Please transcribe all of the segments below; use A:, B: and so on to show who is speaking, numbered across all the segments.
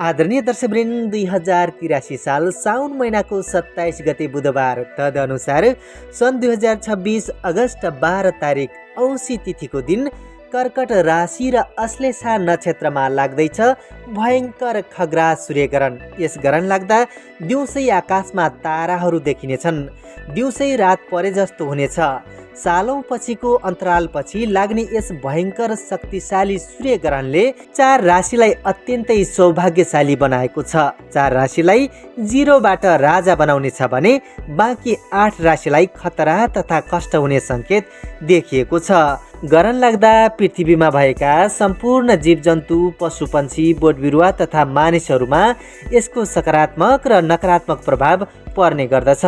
A: आदरणीय दर्शकवृन्द 2083 साल साउन महिनाको 27 गते बुधबार तदनुसार सन् 2026 अगस्त 12 तारिक औँसी तिथिको दिन कर्कट राशि र अश्लेषा नक्षत्रमा लाग्दैछ भयङ्कर खग्रास सूर्यग्रहण। यस ग्रहण लाग्दा दिउँसै आकाशमा ताराहरू देखिनेछन्। दिउँसै रात परे जस्तो हुनेछ। सालौं पछिको अन्तरालपछि लाग्ने यस भयङ्कर शक्तिशाली सूर्यग्रहणले 4 राशिलाई अत्यन्तै सौभाग्यशाली बनाएको छ। 4 राशिलाई 0बाट राजा बनाउनेछ भने बाँकी 8 राशिलाई खतरा तथा कष्ट हुने सङ्केत देखिएको छ। ग्रहण लाग्दा पृथ्वीमा भएका सम्पूर्ण जीवजन्तु, पशुपन्छी, बोटबिरुवा तथा मानिसहरूमा यसको सकारात्मक र नकारात्मक प्रभाव पर्ने गर्दछ।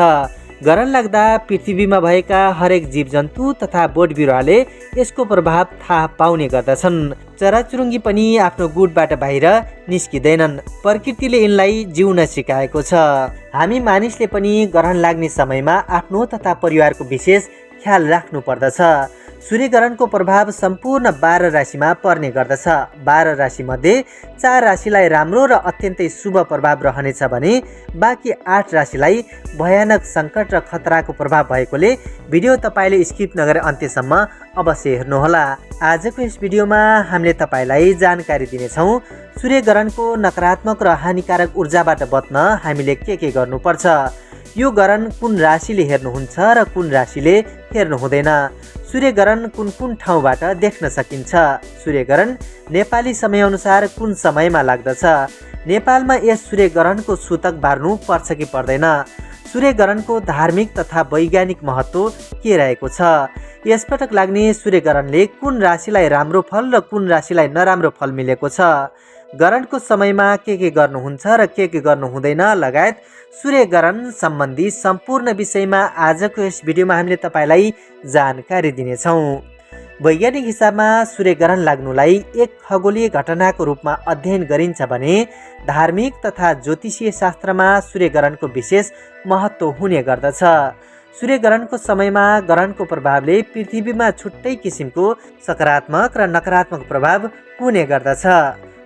A: ग्रहण लाग्दा पृथ्वीमा भएका हरेक जीवजन्तु तथा बोटबिरुवाले यसको प्रभाव थाहा पाउने गर्दछन्। चराचुरुङ्गी पनि आफ्नो गुटबाट बाहिर निस्किँदैनन्। प्रकृतिले यिनलाई जिउन सिकाएको छ। हामी मानिसले पनि ग्रहण लाग्ने समयमा आफ्नो तथा परिवारको विशेष ख्याल राख्नु पर्दछ। सूर्यग्रहणको प्रभाव सम्पूर्ण 12 राशिमा पर्ने गर्दछ। 12 राशिमध्ये 4 राशिलाई राम्रो र अत्यन्तै शुभ प्रभाव रहनेछ भने बाँकी 8 राशिलाई भयानक सङ्कट र खतराको प्रभाव भएकोले भिडियो तपाईँले स्किप नगरे अन्त्यसम्म अवश्य हेर्नुहोला। आजको यस भिडियोमा हामीले तपाईँलाई जानकारी दिनेछौँ सूर्यग्रहणको नकारात्मक र हानिकारक ऊर्जाबाट बच्न हामीले के गर्नुपर्छ, यो ग्रहण कुन राशिले हेर्नुहुन्छ र कुन राशिले हेर्नु हुँदैन, सूर्यग्रहण कुन कुन ठाउँबाट देख्न सकिन्छ, सूर्यग्रहण नेपाली समयअनुसार कुन समयमा लाग्दछ, नेपालमा यस सूर्यग्रहणको सूतक बार्नु पर्छ कि पर्दैन, सूर्यग्रहणको धार्मिक तथा वैज्ञानिक महत्त्व के रहेको छ, यसपटक लाग्ने सूर्यग्रहणले कुन राशिलाई राम्रो फल र कुन राशिलाई नराम्रो फल मिलेको छ, ग्रहणको समयमा के गर्नुहुन्छ र के गर्नु हुँदैन लगायत सूर्यग्रहण सम्बन्धी सम्पूर्ण विषयमा आजको यस भिडियोमा हामीले तपाईँलाई जानकारी दिनेछौँ। वैज्ञानिक हिसाबमा सूर्यग्रहण लाग्नुलाई एक खगोलीय घटनाको रूपमा अध्ययन गरिन्छ भने धार्मिक तथा ज्योतिषीय शास्त्रमा सूर्यग्रहणको विशेष महत्त्व हुने गर्दछ। सूर्यग्रहणको समयमा ग्रहणको प्रभावले पृथ्वीमा छुट्टै किसिमको सकारात्मक र नकारात्मक प्रभाव हुने गर्दछ।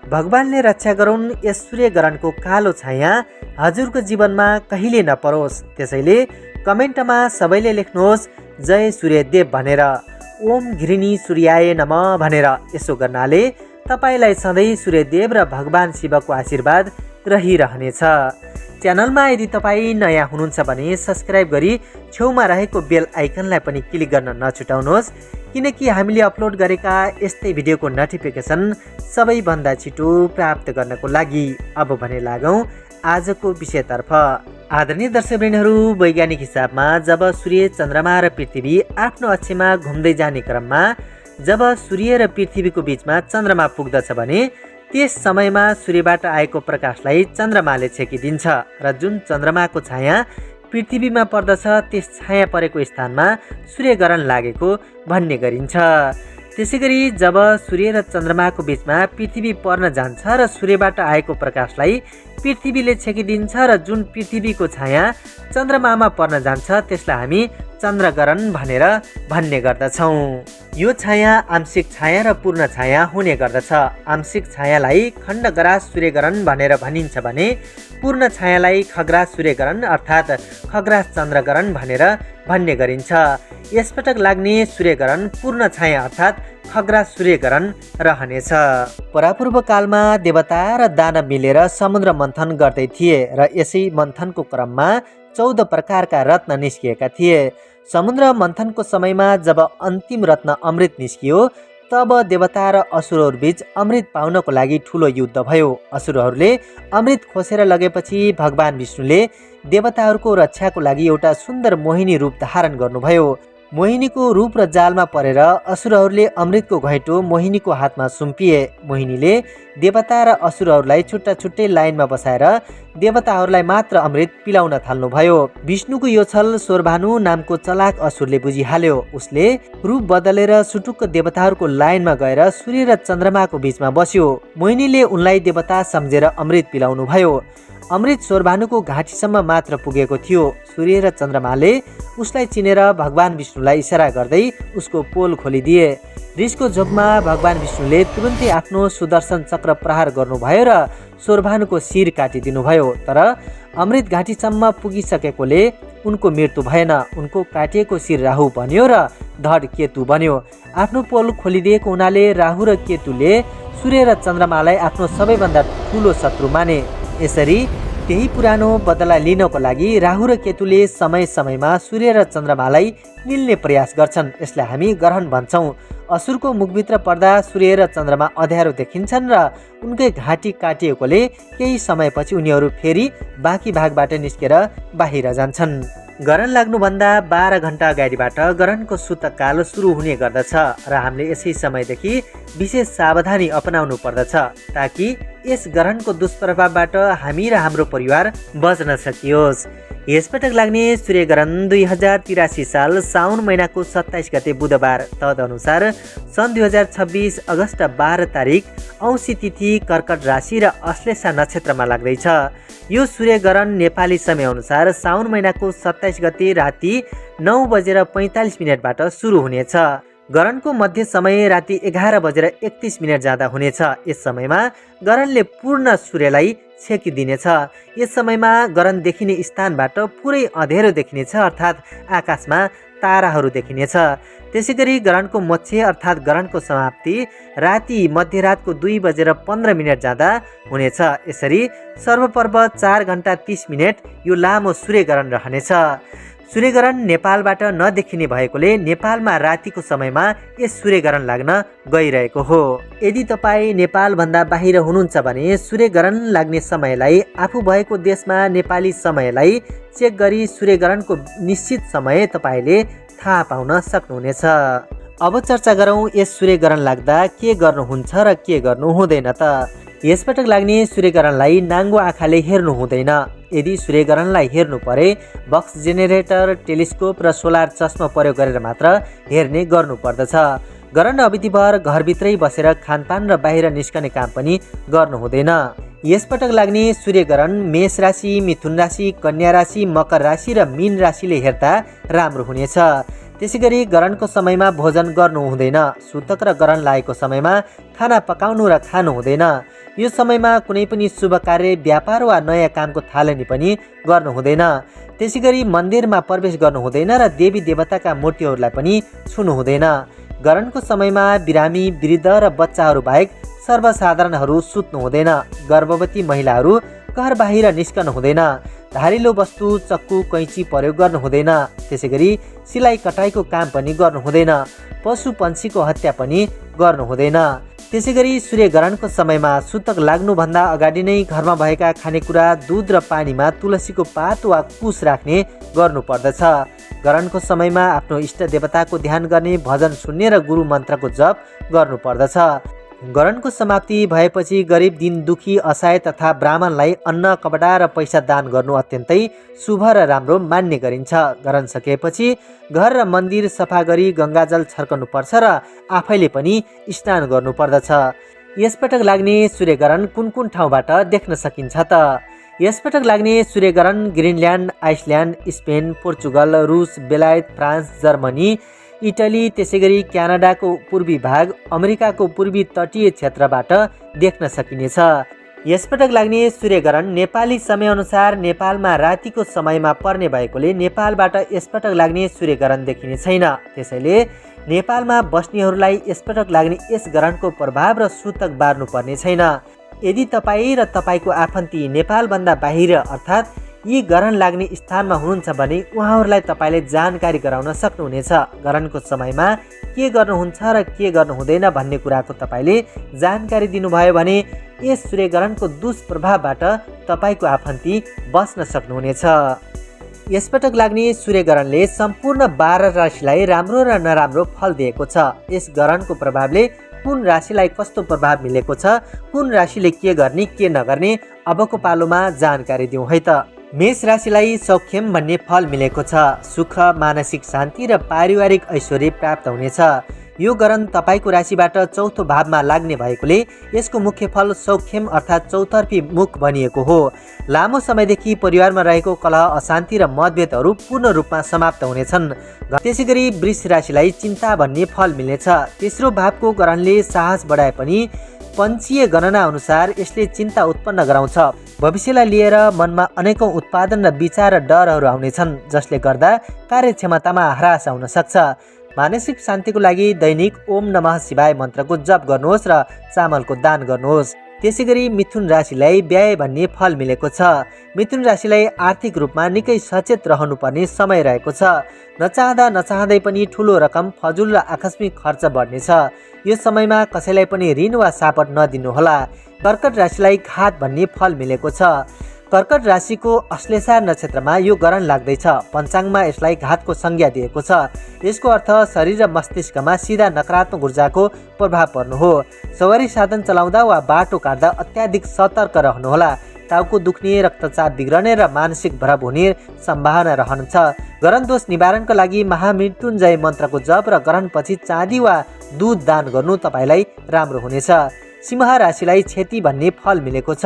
A: भगवानले रक्षा गरून् यस सूर्यग्रहणको कालो छाया हजुरको जीवनमा कहिले नपरोस्। त्यसैले कमेन्टमा सबैले लेख्नुहोस् जय सूर्यदेव भनेर, ओम घृणी सूर्याय नमः भनेर। यसो गर्नाले तपाईँलाई सधैँ सूर्यदेव र भगवान शिवको आशीर्वाद रहिरहनेछ। च्यानलमा यदि तपाईँ नयाँ हुनुहुन्छ भने सब्सक्राइब गरी छेउमा रहेको बेल आइकनलाई पनि क्लिक गर्न नछुटाउनुहोस्, किनकि हामीले अपलोड गरेका यस्तै भिडियोको नोटिफिकेसन सबैभन्दा छिटो प्राप्त गर्नको लागि। अब भने लागौँ आजको विषयतर्फ। आदरणीय दर्शकवृन्दहरू, वैज्ञानिक हिसाबमा जब सूर्य, चन्द्रमा र पृथ्वी आफ्नो अक्षमा घुम्दै जाने क्रममा जब सूर्य र पृथ्वीको बीचमा चन्द्रमा पुग्दछ भने त्यस समयमा सूर्यबाट आएको प्रकाशलाई चन्द्रमाले छेकिदिन्छ र जुन चन्द्रमाको छाया पृथ्वीमा पर्दछ त्यस छाया परेको स्थानमा सूर्यग्रहण लागेको भन्ने गरिन्छ। त्यसैगरी जब सूर्य र चन्द्रमाको बीचमा पृथ्वी पर्न जान्छ र सूर्यबाट आएको प्रकाशलाई पृथ्वीले छेकिदिन्छ र जुन पृथ्वीको छाया चन्द्रमामा पर्न जान्छ त्यसलाई हामी चन्द्रग्रहण भनेर भन्ने गर्दछौँ। यो छाया आंशिक छाया र पूर्ण छाया हुने गर्दछ। आंशिक छायालाई खण्डग्रास सूर्यग्रहण भनेर भनिन्छ भने पूर्ण छायालाई खग्रास सूर्यग्रहण अर्थात् खग्रास चन्द्रग्रहण भनेर भन्ने गरिन्छ। यसपटक लाग्ने सूर्यग्रहण पूर्ण छाया अर्थात् खग्रास सूर्यग्रहण रहनेछ। परापूर्व कालमा देवता र दानव मिलेर समुद्र मन्थन गर्दै थिए र यसै मन्थनको क्रममा 14 प्रकारका रत्न निस्किएका थिए। समुद्र मन्थनको समयमा जब अन्तिम रत्न अमृत निस्कियो तब देवता र असुरहरू बीच अमृत पाउनको लागि ठुलो युद्ध भयो। असुरहरूले अमृत खोसेर लगेपछि भगवान विष्णुले देवताहरूको रक्षाको लागि एउटा सुन्दर मोहिनी रूप धारण गर्नुभयो। मोहिनीको रूप र जालमा परेर असुरहरूले अमृतको घैँटो मोहिनीको हातमा सुम्पिए। मोहिनीले देवता र असुरहरूलाई छुट्टा छुट्टै लाइनमा बसाएर देवताहरूलाई मात्र अमृत पिलाउन थाल्नुभयो। विष्णुको यो छल सोरभानु नामको चलाक असुरले बुझिहाल्यो। उसले रूप बदलेर सुटुक्क देवताहरूको लाइनमा गएर सूर्य र चन्द्रमाको बीचमा बस्यो। मोहिनीले उनलाई देवता सम्झेर अमृत पिलाउनु भयो। अमृत सोरभानुको घाँटीसम्म मात्र पुगेको थियो। सूर्य र चन्द्रमाले उसलाई चिनेर भगवान विष्णुलाई इसारा गर्दै उसको पोल खोलिदिए। रिसको जोगमा भगवान विष्णुले तुरुन्तै आफ्नो सुदर्शन चक्र प्रहार गर्नुभयो र सोरभानुको शिर काटिदिनुभयो। तर अमृत घाटीसम्म पुगिसकेकोले उनको मृत्यु भएन। उनको काटिएको शिर राहु बन्यो र धड केतु बन्यो। आफ्नो पोल खोलिदिएको हुनाले राहु र केतुले सूर्य र चन्द्रमालाई आफ्नो सबैभन्दा ठुलो शत्रु माने। यसरी त्यही पुरानो बदला लिनको लागि राहु र केतुले समय समयमा सूर्य र चन्द्रमालाई मिल्ने प्रयास गर्छन्। यसलाई हामी ग्रहण भन्छौँ। असुरको मुखभित्र पर्दा सूर्य र चन्द्रमा अँध्यारो देखिन्छन् र उनकै घाँटी काटिएकोले केही समयपछि उनीहरू फेरि बाँकी भागबाट निस्केर बाहिर जान्छन्। ग्रहण लाग्नुभन्दा 12 घन्टा अगाडिबाट ग्रहणको सूतककाल सुरु हुने गर्दछ र हामीले यसै समयदेखि विशेष सावधानी अपनाउनु पर्दछ ताकि यस ग्रहणको दुष्प्रभावबाट हामी र हाम्रो परिवार बच्न सकियोस्। यसपटक लाग्ने सूर्यग्रहण 2083 साल साउन महिनाको 27 गते बुधबार। तदनुसार सन् 2026 अगस्त 12 तारिक औँसी तिथि कर्कट राशि र अश्लेषा नक्षत्रमा लाग्दैछ। यो सूर्यग्रहण नेपाली समयअनुसार साउन महिनाको 27 गते राति 9:45 सुरु हुनेछ। ग्रहणको मध्य समय राति 11:31 जाँदा हुनेछ। यस समयमा ग्रहणले पूर्ण सूर्यलाई छेकिदिनेछ। यस समयमा ग्रहण देखिने स्थानबाट पुरै अँध्यारो देखिनेछ, अर्थात् आकाशमा ताराहरू देखिनेछ। त्यसै गरी ग्रहणको मोक्ष अर्थात् ग्रहणको समाप्ति राति मध्यरातको 2:15 जाँदा हुनेछ। यसरी सर्वपर्व 4 घण्टा 30 मिनट यो लामो सूर्यग्रहण रहनेछ। सूर्यग्रहण नेपालबाट नदेखिने भएकोले नेपालमा रातिको समयमा यस सूर्यग्रहण लाग्न गइरहेको हो। यदि तपाईँ नेपालभन्दा बाहिर हुनुहुन्छ भने सूर्यग्रहण लाग्ने समयलाई आफू भएको देशमा नेपाली समयलाई चेक गरी सूर्यग्रहणको निश्चित समय तपाईँले थाहा पाउन सक्नुहुनेछ। अब चर्चा गरौँ यस सूर्यग्रहण लाग्दा के गर्नुहुन्छ र के गर्नु हुँदैन त। यसपटक लाग्ने सूर्यग्रहणलाई नाङ्गो आँखाले हेर्नु हुँदैन। यदि सूर्यग्रहणलाई हेर्नु परे बक्स जेनेरेटर, टेलिस्कोप र सोलर चस्मा प्रयोग गरेर मात्र हेर्ने गर्नुपर्दछ। ग्रहण अवधिभर घरभित्रै बसेर खानपान र बाहिर निस्कने काम पनि गर्नु हुँदैन। यसपटक लाग्ने सूर्यग्रहण मेष राशि, मिथुन राशि, कन्या राशि, मकर राशि र मीन राशिले हेर्दा राम्रो हुनेछ। त्यसै गरी ग्रहणको समयमा भोजन गर्नु हुँदैन। सूतक र ग्रहण लागेको समयमा खाना पकाउनु र खानु हुँदैन। यो समयमा कुनै पनि शुभ कार्य, व्यापार वा नयाँ कामको थालनी पनि गर्नु हुँदैन। त्यसै गरी मन्दिरमा प्रवेश गर्नु हुँदैन र देवी देवताका मूर्तिहरूलाई पनि छुनु हुँदैन। ग्रहणको समयमा बिरामी, वृद्ध र बच्चाहरू बाहेक सर्वसाधारणहरू सुत्नु हुँदैन। गर्भवती महिलाहरू घर बाहिर निस्कनु हुँदैन। धारिलो वस्तु, चक्कु, कैँची प्रयोग गर्नु हुँदैन। त्यसै गरी सिलाइ कटाइको काम पनि गर्नु हुँदैन। पशु पन्छीको हत्या पनि गर्नु हुँदैन। त्यसै गरी सूर्यग्रहणको समयमा सूतक लाग्नुभन्दा अगाडि नै घरमा भएका खानेकुरा, दुध र पानीमा तुलसीको पात वा कुश राख्ने गर्नुपर्दछ। ग्रहणको समयमा आफ्नो इष्ट देवताको ध्यान गर्ने, भजन सुन्ने र गुरु मन्त्रको जप गर्नुपर्दछ। ग्रहणको समाप्ति भएपछि गरिब, दीन दुखी, असहाय तथा ब्राह्मणलाई अन्न, कपडा र पैसा दान गर्नु अत्यन्तै शुभ र राम्रो मान्ने गरिन्छ। ग्रहण सकिएपछि घर र मन्दिर सफा गरी गङ्गाजल छर्कनुपर्छ र आफैले पनि स्नान गर्नुपर्दछ। यसपटक लाग्ने सूर्यग्रहण कुन कुन ठाउँबाट देख्न सकिन्छ त। यसपटक लाग्ने सूर्यग्रहण ग्रिनल्यान्ड, आइसल्यान्ड, स्पेन, पोर्चुगल, रुस, बेलायत, फ्रान्स, जर्मनी, इटली, त्यसै गरी क्यानाडाको पूर्वी भाग, अमेरिकाको पूर्वी तटीय क्षेत्रबाट देख्न सकिनेछ। यसपटक लाग्ने सूर्यग्रहण नेपाली समयअनुसार नेपालमा रातिको समयमा पर्ने भएकोले नेपालबाट यसपटक लाग्ने सूर्यग्रहण देखिने छैन। त्यसैले नेपालमा बस्नेहरूलाई यसपटक लाग्ने यस ग्रहणको प्रभाव र सूतक बार्नुपर्ने छैन। यदि तपाईँ र तपाईँको आफन्ती नेपालभन्दा बाहिर अर्थात् यी ग्रहण लाग्ने स्थानमा हुनुहुन्छ भने उहाँहरूलाई तपाईँले जानकारी गराउन सक्नुहुनेछ। ग्रहणको समयमा के गर्नुहुन्छ र के गर्नु हुँदैन भन्ने कुराको तपाईँले जानकारी दिनुभयो भने यस सूर्यग्रहणको दुष्प्रभावबाट तपाईँको आफन्ती बच्न सक्नुहुनेछ। यसपटक लाग्ने सूर्यग्रहणले सम्पूर्ण 12 राशिलाई राम्रो र नराम्रो फल दिएको छ। यस ग्रहणको प्रभावले कुन राशिलाई कस्तो प्रभाव मिलेको छ, कुन राशिले के गर्ने के नगर्ने अबको पालोमा जानकारी दिउँ है त। मेष राशिलाई सौख्यम भन्ने फल मिलेको छ। सुख, मानसिक शान्ति र पारिवारिक ऐश्वर्य प्राप्त हुनेछ। यो ग्रहण तपाईको राशिबाट चौथो भावमा लाग्ने भएकोले यसको मुख्य फल सौख्यम अर्थात् चौतर्फी मुख बनिएको हो। लामो समयदेखि परिवारमा रहेको कलह, अशान्ति र मतभेदहरू पूर्ण रूपमा समाप्त हुनेछन्। त्यसैगरी वृष राशिलाई चिन्ता भन्ने फल मिल्नेछ। तेस्रो भावको ग्रहणले साहस बढाए पनि पञ्चीय गणना अनुसार यसले चिन्ता उत्पन्न गराउँछ। भविष्यलाई लिएर मनमा अनेकौं उत्पादन र विचार र डरहरू आउनेछन्, जसले गर्दा कार्यक्षमतामा ह्रास आउन सक्छ। मानसिक शान्तिको लागि दैनिक ओम नमः शिवाय मन्त्रको जप गर्नुहोस् र चामलको दान गर्नुहोस्। त्यसैगरी मिथुन राशिलाई व्यय भन्ने फल मिलेको छ। मिथुन राशिलाई आर्थिक रूपमा निकै सचेत रहनुपर्ने समय रहेको छ। नचाहँदा नचाहँदै पनि ठुलो रकम फजुल र आकस्मिक खर्च बढ्नेछ। यो समयमा कसैलाई पनि ऋण वा सापट नदिनुहोला। कर्कट राशिलाई घात भन्ने फल मिलेको छ। कर्कट राशिको अश्लेषा नक्षत्रमा यो ग्रहण लाग्दैछ। पञ्चाङ्गमा यसलाई घातको संज्ञा दिएको छ। यसको अर्थ शरीर र मस्तिष्कमा सिधा नकारात्मक ऊर्जाको प्रभाव पर्नु हो। सवारी साधन चलाउँदा वा बाटो काट्दा अत्याधिक सतर्क रहनुहोला। टाउको दुख्ने, रक्तचाप बिग्रने र मानसिक भ्रम हुने सम्भावना रहन्छ। ग्रहण दोष निवारणका लागि महामृत्युञ्जय मन्त्रको जप र ग्रहणपछि चाँदी वा दूध दान गर्नु तपाईँलाई राम्रो हुनेछ। सिंह राशिलाई क्षति भन्ने फल मिलेको छ।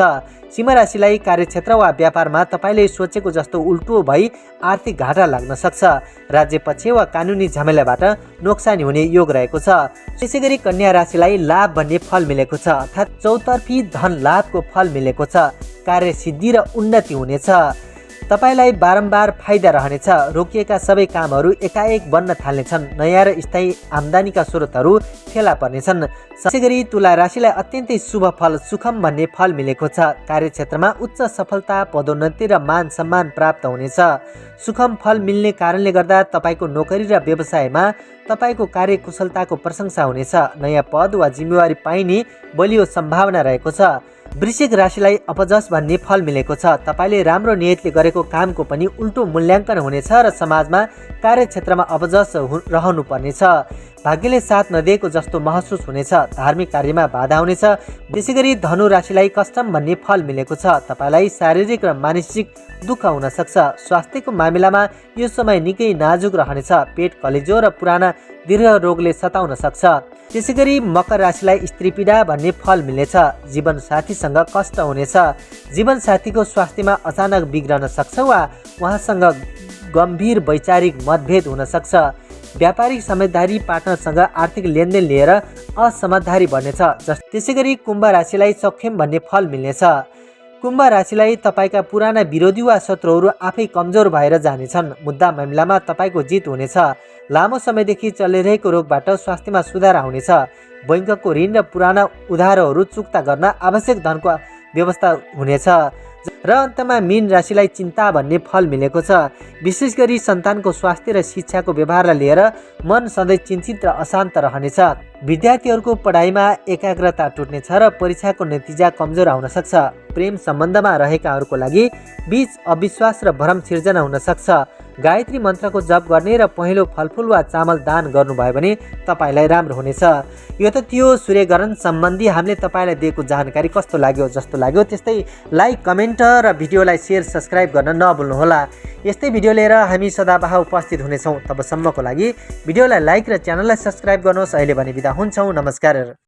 A: सिंह राशिलाई कार्यक्षेत्र वा व्यापारमा तपाईँले सोचेको जस्तो उल्टो भई आर्थिक घाटा लाग्न सक्छ। राज्य पक्ष वा कानुनी झमेलाबाट नोक्सानी हुने योग रहेको छ। त्यसैगरी कन्या राशिलाई लाभ भन्ने फल मिलेको छ, अर्थात् चौतर्फी धन लाभको फल मिलेको छ। कार्यसिद्धि र उन्नति हुनेछ। तपाईलाई बारम्बार फाइदा रहनेछ। रोकिएका सबै कामहरू एकाएक बन्न थाल्नेछन्। नयाँ र स्थायी आम्दानीका स्रोतहरू फेला पर्नेछन्। त्यसैगरी तुला राशिलाई अत्यन्तै शुभ फल सुखम भन्ने फल मिलेको छ। कार्यक्षेत्रमा उच्च सफलता, पदोन्नति र मान सम्मान प्राप्त हुनेछ। सुखम फल मिल्ने कारणले गर्दा तपाईको नोकरी र व्यवसायमा तपाईको कार्यकुशलताको प्रशंसा हुनेछ। नयाँ पद वा जिम्मेवारी पाइने बलियो सम्भावना रहेको छ। वृश्चिक राशिलाई अपजस भन्ने फल मिलेको छ। तपाईले राम्रो नियतले गरेको कामको पनि उल्टो मूल्याङ्कन हुनेछ र समाजमा कार्यक्षेत्रमा अपजस रहनु पर्नेछ। भाग्यले साथ नदिएको जस्तो महसुस हुनेछ। धार्मिक कार्यमा बाधा हुनेछ। त्यसैगरी धनु राशिलाई कष्टम भन्ने फल मिलेको छ। तपाईलाई शारीरिक र मानसिक दुःख हुन सक्छ। स्वास्थ्यको मामिलामा यो समय निकै नाजुक रहनेछ। पेट, कलेजो र पुराना दीर्घ रोगले सताउन सक्छ। त्यसैगरी मकर राशिलाई स्त्री पीडा भन्ने फल मिल्नेछ। जीवन साथीसँग कष्ट हुनेछ। जीवन साथीको स्वास्थ्यमा अचानक बिग्रन सक्छ वा उहाँसँग गम्भीर वैचारिक मतभेद हुन सक्छ। व्यापारिक समझदारी पार्टनरसँग आर्थिक लेनदेन लिएर असमझदारी बढ्नेछ। त्यसैगरी कुम्भ राशिलाई सौख्यम भन्ने फल मिल्नेछ। कुम्भ राशिलाई तपाईका पुराना विरोधी वा शत्रुहरू आफै कमजोर भएर जानेछन्। मुद्दा मामिलामा तपाईको जित हुनेछ। लामो समयदेखि चलिरहेको रोगबाट स्वास्थ्यमा सुधार आउनेछ। बैंकको ऋण र पुराना उधारहरू चुक्ता गर्न आवश्यक धनको व्यवस्था हुनेछ। र अन्तमा मीन राशिलाई चिन्ता भन्ने फल मिलेको छ। विशेष गरी सन्तानको स्वास्थ्य र शिक्षाको व्यवहारलाई लिएर मन सधैँ चिन्तित र अशान्त रहनेछ। विद्यार्थीहरूको पढाइमा एकाग्रता टुट्नेछ र परीक्षाको नतिजा कमजोर आउन सक्छ। प्रेम सम्बन्धमा रहेकाहरूको लागि बीच अविश्वास र भ्रम सिर्जना हुन सक्छ। गायत्री मन्त्रको जप गर्ने र पहेँलो फलफुल वा चामल दान गर्नुभयो भने तपाईलाई राम्रो हुनेछ। यो त थियो सूर्यग्रहण सम्बन्धी हामीले तपाईलाई दिएको जानकारी। कस्तो लाग्यो? जस्तो लाग्यो त्यस्तै लाइक, कमेन्ट र भिडियोलाई सेयर, सब्स्क्राइब गर्न नभुल्नुहोला। यस्तै भिडियो लिएर हामी सदाबाह उपस्थित हुनेछौँ। तबसम्मको लागि भिडियोलाई लाइक र च्यानललाई सब्स्क्राइब गर्नुहोस्। अहिले भने बिदा हुन्छौँ। नमस्कार।